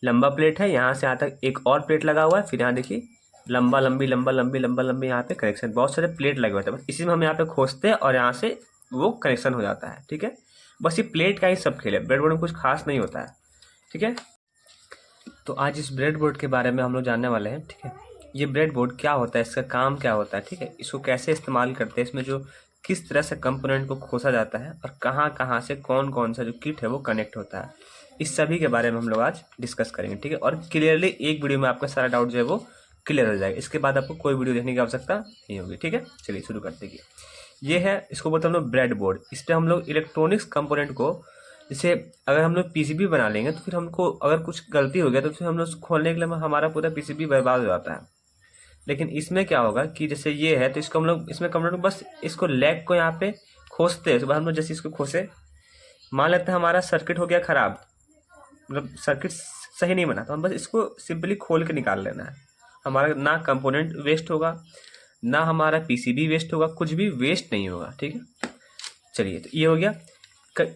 लंबा प्लेट है, यहाँ से यहाँ तक एक और प्लेट लगा हुआ है, फिर यहाँ देखिए लंबा लंबी लंबा लंबी लंबा लंबी यहाँ पे कनेक्शन, बहुत सारे प्लेट लगे हुए थे, बस इसी में हम यहाँ पे खोजते हैं और यहाँ से वो कनेक्शन हो जाता है। ठीक है, बस ये प्लेट का ही सब खेल है, ब्रेडबोर्ड में कुछ खास नहीं होता है। ठीक है, तो आज इस ब्रेडबोर्ड के बारे में हम लोग जानने वाले हैं। ठीक है, ये ब्रेडबोर्ड क्या होता है, इसका काम क्या होता है, ठीक है, इसको कैसे इस्तेमाल करते हैं, इसमें जो किस तरह से कंपोनेंट को खोसा जाता है और कहाँ कहाँ से कौन कौन सा जो किट है वो कनेक्ट होता है, इस सभी के बारे में हम लोग आज डिस्कस करेंगे। ठीक है, और क्लियरली एक वीडियो में आपका सारा डाउट जो है वो क्लियर हो जाएगा, इसके बाद आपको कोई वीडियो देखने की आवश्यकता नहीं होगी। ठीक है, चलिए शुरू करते हैं। ये है, इसको बोलते हैं हम लोग ब्रेडबोर्ड। इस पर हम लोग इलेक्ट्रॉनिक्स कंपोनेंट को, जैसे अगर हम लोग पीसीबी बना लेंगे तो फिर हमको अगर कुछ गलती हो गया तो फिर हम लोग खोलने के लिए हमारा पूरा पीसीबी बर्बाद हो जाता है। लेकिन इसमें क्या होगा कि जैसे ये है तो इसको हम लोग इसमें कंप्यूटर को बस इसको लैग को यहाँ पे खोजते हैं। सुबह हम लोग जैसे इसको खोसे, मान लेते हैं हमारा सर्किट हो गया ख़राब, मतलब सर्किट सही नहीं बना, तो हम बस इसको सिंपली खोल के निकाल लेना है। हमारा ना कंपोनेंट वेस्ट होगा, ना हमारा पीसीबी वेस्ट होगा, कुछ भी वेस्ट नहीं होगा। ठीक है, चलिए तो ये हो गया।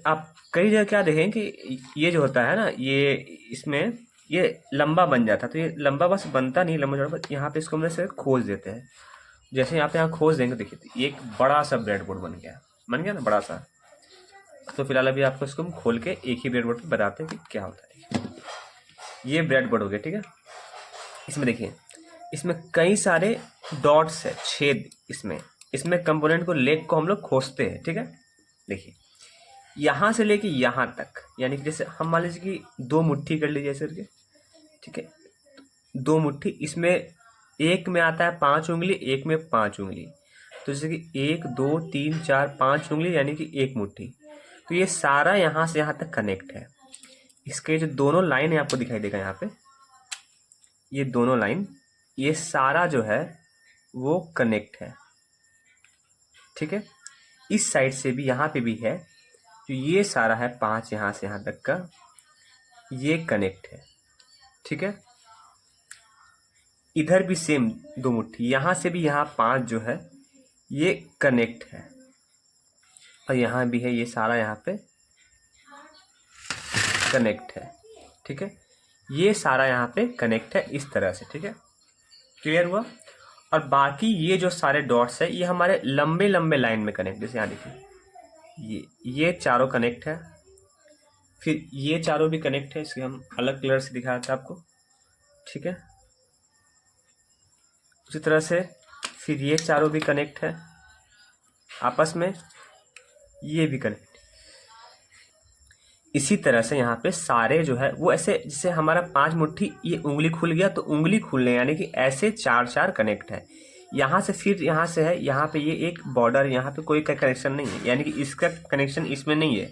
आप कई जगह क्या देखें कि ये जो होता है ना, ये इसमें ये लंबा बन जाता है, तो ये लंबा बस बनता नहीं, लंबा चौड़ा यहाँ पे इसको हम से खोज देते हैं। जैसे यहाँ पे यहाँ खोज देंगे, देखिए तो ये एक बड़ा सा ब्रेडबोर्ड बन गया ना बड़ा सा। तो फिलहाल अभी आपको इसको हम खोल के एक ही ब्रेडबोर्ड पे बताते हैं कि क्या होता है। ये ब्रेडबोर्ड हो गया। ठीक है, इसमें देखिए, इसमें कई सारे डॉट्स है, छेद, इसमें कंपोनेंट को लेग को हम लोग खोजते हैं। ठीक है, देखिए यहाँ से लेके यहाँ तक, यानी कि जैसे हम मान लीजिए कि 2 मुट्ठी कर लीजिए ऐसे करके। ठीक है, 2 मुट्ठी, इसमें एक में आता है 5 उंगली, एक में 5 उंगली, तो जैसे कि 1 2 3 4 5 उंगली यानी कि 1 मुट्ठी। तो ये सारा यहाँ से यहाँ तक कनेक्ट है। इसके जो दोनों लाइन है आपको दिखाई देगा यहाँ पे, ये दोनों लाइन, ये सारा जो है वो कनेक्ट है। ठीक है, इस साइड से भी यहाँ पे भी है, तो ये सारा है 5 यहाँ से यहाँ तक का, ये कनेक्ट है। ठीक है, इधर भी सेम 2 मुट्ठी, यहाँ से भी यहाँ 5 जो है ये कनेक्ट है, और यहाँ भी है, ये सारा यहाँ पे कनेक्ट है। ठीक है, ये सारा यहाँ पे कनेक्ट है इस तरह से। ठीक है, क्लियर हुआ। और बाकी ये जो सारे डॉट्स है ये हमारे लंबे लंबे लाइन में कनेक्ट, जैसे यहाँ देखिए ये चारों कनेक्ट है, फिर ये चारों भी कनेक्ट है, इसके हम अलग कलर से दिखा रहे थे आपको। ठीक है, उसी तरह से फिर ये चारों भी कनेक्ट है आपस में, ये भी कनेक्ट। इसी तरह से यहाँ पे सारे जो है वो ऐसे, जैसे हमारा 5 मुट्ठी ये उंगली खुल गया तो उंगली खुलने, यानी कि ऐसे 4 कनेक्ट है। यहाँ से फिर यहाँ से है, यहाँ पे ये एक बॉर्डर, यहाँ पे कोई कनेक्शन नहीं है, यानी कि इसका कनेक्शन इसमें नहीं है।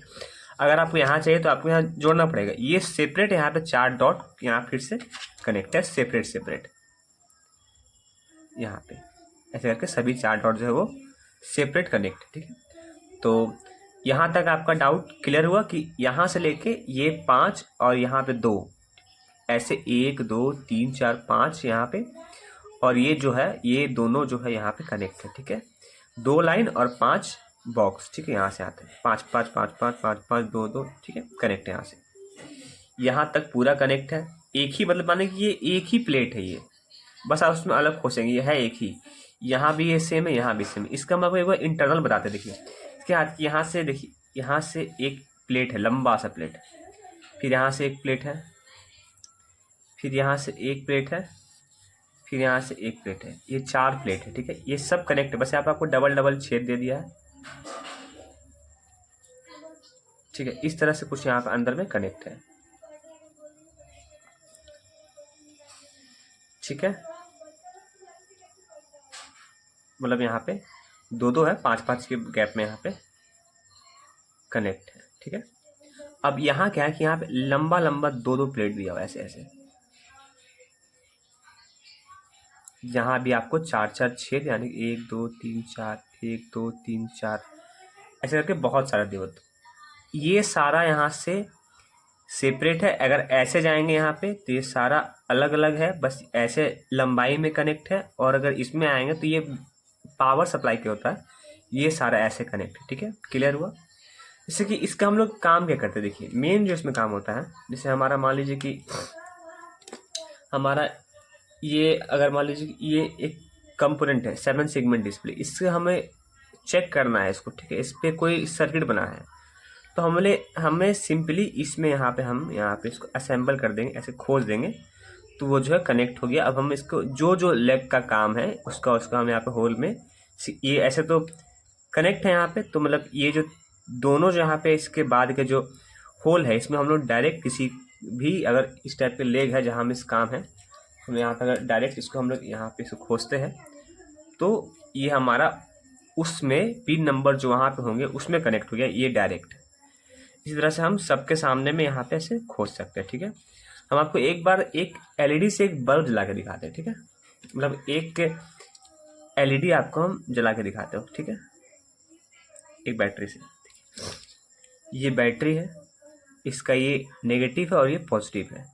अगर आपको यहाँ चाहिए तो आपको यहाँ जोड़ना पड़ेगा। ये सेपरेट, यहाँ पे 4 डॉट यहाँ फिर से कनेक्ट है, सेपरेट यहाँ पे ऐसे करके सभी 4 डॉट जो है वो सेपरेट कनेक्ट। ठीक है, तो यहाँ तक आपका डाउट क्लियर हुआ कि यहाँ से लेके ये 5 और यहाँ पे 2, ऐसे 1 2 3 4 5 यहाँ पे, और ये जो है ये दोनों जो है यहाँ पे कनेक्ट है। ठीक है, 2 लाइन और 5 बॉक्स। ठीक है, यहाँ से आते हैं 5 5 5 5 5 5 2 2। ठीक है, कनेक्ट है यहाँ से यहाँ तक पूरा कनेक्ट है। एक ही, मतलब माने कि ये एक ही प्लेट है, ये बस आप उसमें अलग खोसेंगे, ये है एक ही। यहाँ भी ये सेम है, यहाँ भी सेम है। इसका मतलब एक बार इंटरनल बताते, देखिए इसके हाथ, यहाँ से देखिए, यहाँ से एक प्लेट है, लंबा सा प्लेट, फिर यहाँ से एक प्लेट है, फिर यहाँ से एक प्लेट है, फिर यहाँ से एक प्लेट है, ये 4 प्लेट है। ठीक है, ये सब कनेक्ट है, बस यहाँ पे आपको डबल डबल छेद दे दिया है। ठीक है, इस तरह से कुछ यहाँ पे अंदर में कनेक्ट है। ठीक है, मतलब यहाँ पे 2 2 है, 5 5 के गैप में यहाँ पे कनेक्ट है। ठीक है, अब यहाँ क्या है कि यहाँ पे लंबा लंबा 2 2 प्लेट दिया हुआ है, ऐसे ऐसे। यहाँ भी आपको 4 4 छेद, यानी 1 2 3 4 1 2 3 4 ऐसे करके बहुत सारा दिया। ये सारा यहाँ से सेपरेट है। अगर ऐसे जाएंगे यहाँ पे तो ये सारा अलग अलग है, बस ऐसे लंबाई में कनेक्ट है। और अगर इसमें आएंगे तो ये पावर सप्लाई के होता है, ये सारा ऐसे कनेक्ट है। ठीक है, क्लियर हुआ। जैसे कि इसका हम लोग काम क्या करते हैं, देखिए मेन जो इसमें काम होता है, जैसे हमारा मान लीजिए कि हमारा ये अगर मान लीजिए ये एक कंपोनेंट है 7 सेगमेंट डिस्प्ले, इससे हमें चेक करना है इसको, ठीक है। इस पर कोई सर्किट बना है तो हमें सिंपली इसमें यहाँ पे इसको असेंबल कर देंगे, ऐसे खोज देंगे तो वो जो है कनेक्ट हो गया। अब हम इसको जो लेग का काम है उसका हम यहाँ पे होल में ये ऐसे तो कनेक्ट है यहाँ पे, तो मतलब ये जो दोनों जो यहाँ पे इसके बाद के जो होल है इसमें हम लोग डायरेक्ट किसी भी अगर इस टाइप के लेग है जहाँ हम इस काम है हम यहाँ पे अगर डायरेक्ट इसको हम लोग यहाँ पे इसको खोजते हैं तो ये हमारा उसमें पिन नंबर जो वहाँ पे होंगे उसमें कनेक्ट हो गया ये डायरेक्ट। इसी तरह से हम सबके सामने में यहाँ पे ऐसे खोज सकते हैं, ठीक है। हम आपको एक बार एक एलईडी से एक बल्ब जला के दिखाते हैं, ठीक है। मतलब एक एलईडी आपको हम जला के दिखाते हो, ठीक है, एक बैटरी से। ये बैटरी है, इसका ये नेगेटिव है और ये पॉजिटिव है।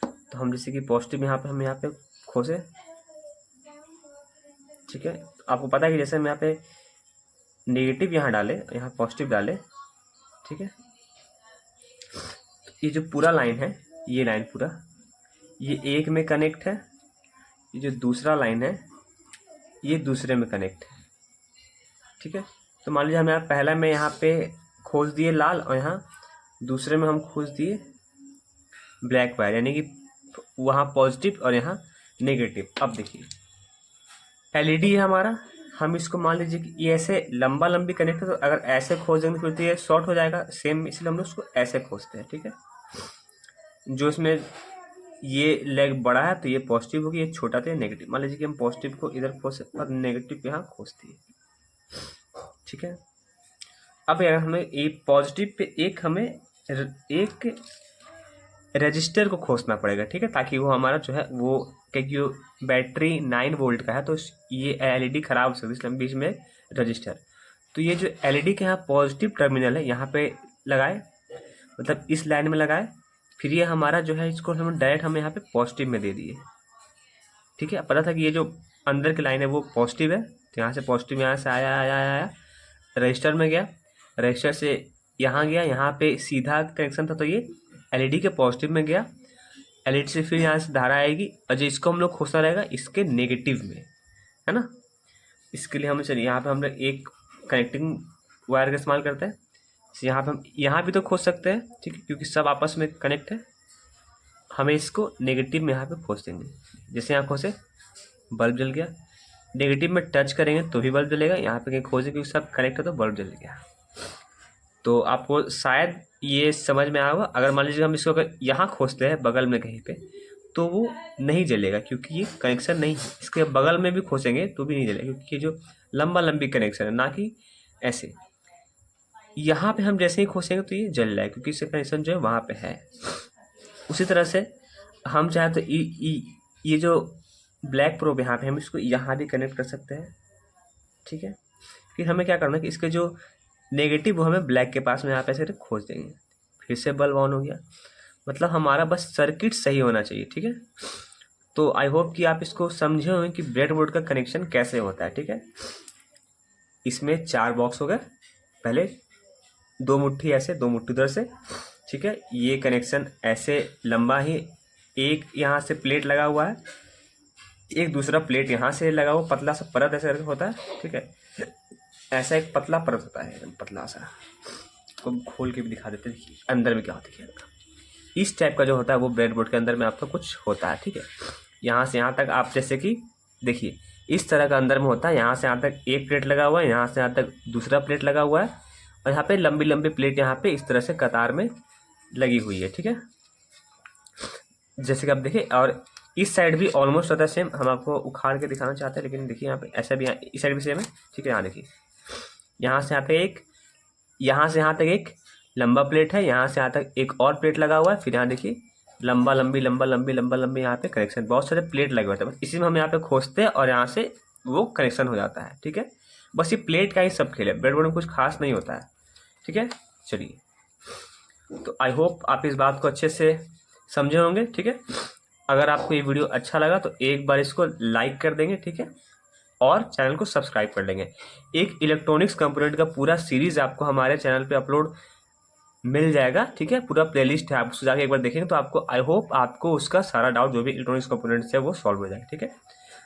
तो हम जैसे कि पॉजिटिव हम यहाँ पे खोजे, ठीक है। आपको पता है कि जैसे हम यहाँ पे नेगेटिव यहाँ डाले, यहाँ पॉजिटिव डाले, ठीक है। ये जो पूरा लाइन है, ये लाइन पूरा ये एक में कनेक्ट है, ये जो दूसरा लाइन है ये दूसरे में कनेक्ट है, ठीक है। तो मान लीजिए हम यहाँ पहला में यहाँ पे खोज दिए लाल और यहाँ दूसरे में हम खोज दिए ब्लैक वायर, यानी कि वहाँ पॉजिटिव और यहाँ नेगेटिव। अब देखिए एलईडी है हमारा, हम इसको मान लीजिए कि ये ऐसे लंबी कनेक्ट है, तो अगर ऐसे खोजेंगे फिर तो ये शॉर्ट हो जाएगा सेम, इसलिए हम लोग उसको ऐसे खोजते हैं, ठीक है। जो इसमें ये लेग बड़ा है तो ये पॉजिटिव होगी, ये छोटा तो ये नेगेटिव। मान लीजिए कि हम पॉजिटिव को इधर खोज और नेगेटिव यहाँ खोजते हैं, ठीक है। अब अगर हमें ये पॉजिटिव पे एक रजिस्टर को खोजना पड़ेगा, ठीक है, ताकि वो हमारा जो है वो, क्योंकि बैटरी 9 वोल्ट का है तो ये एलईडी खराब हो सकती है, इसलिए बीच में रजिस्टर। तो ये जो एलईडी के यहाँ पॉजिटिव टर्मिनल है यहाँ पे लगाए, मतलब इस लाइन में लगाए, फिर ये हमारा जो है इसको हम डायरेक्ट हम यहाँ पे पॉजिटिव में दे दिए, ठीक है। पता था कि ये जो अंदर की लाइन है वो पॉजिटिव है, तो यहाँ से पॉजिटिव यहाँ से आया रजिस्टर में गया, रजिस्टर से यहाँ गया, यहाँ पे सीधा कनेक्शन था तो ये एलईडी के पॉजिटिव में गया, एलईडी से फिर यहाँ से धारा आएगी और जो इसको हम लोग खोजना रहेगा इसके नेगेटिव में, है ना। इसके लिए हम चलिए यहाँ पे हम लोग एक कनेक्टिंग वायर का इस्तेमाल करते हैं। यहाँ पे हम यहाँ भी तो खोज सकते हैं, ठीक है, क्योंकि सब आपस में कनेक्ट है। हमें इसको नेगेटिव में यहाँ पे खोज देंगे, जैसे यहाँ खोजे बल्ब जल गया, नेगेटिव में टच करेंगे तो भी बल्ब जलेगा, यहाँ पे कहीं खोजे क्योंकि सब कनेक्ट है तो बल्ब जल गया। तो आपको शायद ये समझ में आएगा। अगर मान लीजिए हम इसको अगर यहाँ खोजते हैं बगल में कहीं पे तो वो नहीं जलेगा, क्योंकि ये कनेक्शन नहीं है। इसके बगल में भी खोजेंगे तो भी नहीं जलेगा, क्योंकि जो लंबी कनेक्शन है, ना कि ऐसे। यहाँ पे हम जैसे ही खोजेंगे तो ये जल जाएगा, क्योंकि इसका कनेक्शन जो है वहाँ पे है। उसी तरह से हम चाहे तो ये जो ब्लैक प्रोब यहाँ पे हम इसको यहाँ भी कनेक्ट कर सकते हैं, ठीक है। फिर हमें क्या करना है कि इसके जो नेगेटिव वो हमें ब्लैक के पास में यहाँ पे ऐसे खोज देंगे, फिर से बल्ब ऑन हो गया। मतलब हमारा बस सर्किट सही होना चाहिए, ठीक है। तो आई होप कि आप इसको समझे होंगे कि ब्रेडबोर्ड का कनेक्शन कैसे होता है, ठीक है। इसमें 4 बॉक्स हो गए, पहले 2 मुट्ठी ऐसे 2 मुट्ठी उधर से, ठीक है। ये कनेक्शन ऐसे लंबा ही एक यहाँ से प्लेट लगा हुआ है, एक दूसरा प्लेट यहाँ से लगा हुआ, पतला सा परत ऐसे होता है, ठीक है। ऐसा एक पतला परत होता है, एकदम पतला सा। को खोल के भी दिखा देते हैं अंदर में क्या होता है। इस टाइप का जो होता है वो ब्रेडबोर्ड के अंदर में आपका कुछ होता है, ठीक है। यहाँ से यहाँ तक आप जैसे कि देखिए इस तरह का अंदर में होता है। यहाँ से यहाँ तक एक प्लेट लगा हुआ है, यहाँ से यहाँ तक दूसरा प्लेट लगा हुआ है, और यहाँ पे लंबी प्लेट यहाँ पे इस तरह से कतार में लगी हुई है, ठीक है, जैसे कि आप देखिए। और इस साइड भी ऑलमोस्ट होता है सेम। हम आपको उखाड़ के दिखाना चाहते हैं, लेकिन देखिए यहाँ पे ऐसा भी, इस साइड भी सेम है, ठीक है। यहाँ देखिए यहाँ से यहाँ पे एक, यहाँ से यहाँ तक एक लंबा प्लेट है, यहाँ से यहाँ तक एक और प्लेट लगा हुआ है, फिर यहाँ देखिए लंबा लंबी यहाँ पे कनेक्शन, बहुत सारे प्लेट लगे होते हैं। बस इसी में हम यहाँ पे खोजते हैं और यहाँ से वो कनेक्शन हो जाता है, ठीक है। बस ये प्लेट का ही सब खेल है, ब्रेडबोर्ड में कुछ खास नहीं होता है, ठीक है। चलिए, तो आई होप आप इस बात को अच्छे से समझे होंगे, ठीक है। अगर आपको ये वीडियो अच्छा लगा तो एक बार इसको लाइक कर देंगे, ठीक है, और चैनल को सब्सक्राइब कर लेंगे। एक इलेक्ट्रॉनिक्स कंपोनेंट का पूरा सीरीज आपको हमारे चैनल पे अपलोड मिल जाएगा, ठीक है। पूरा प्लेलिस्ट है, आप उसको जाके एक बार देखेंगे तो आपको, आई होप आपको उसका सारा डाउट जो भी इलेक्ट्रॉनिक्स कंपोनेंट्स है वो सॉल्व हो जाए, ठीक है।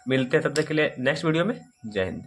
मिलते हैं तब तक के लिए नेक्स्ट वीडियो में। जय हिंद।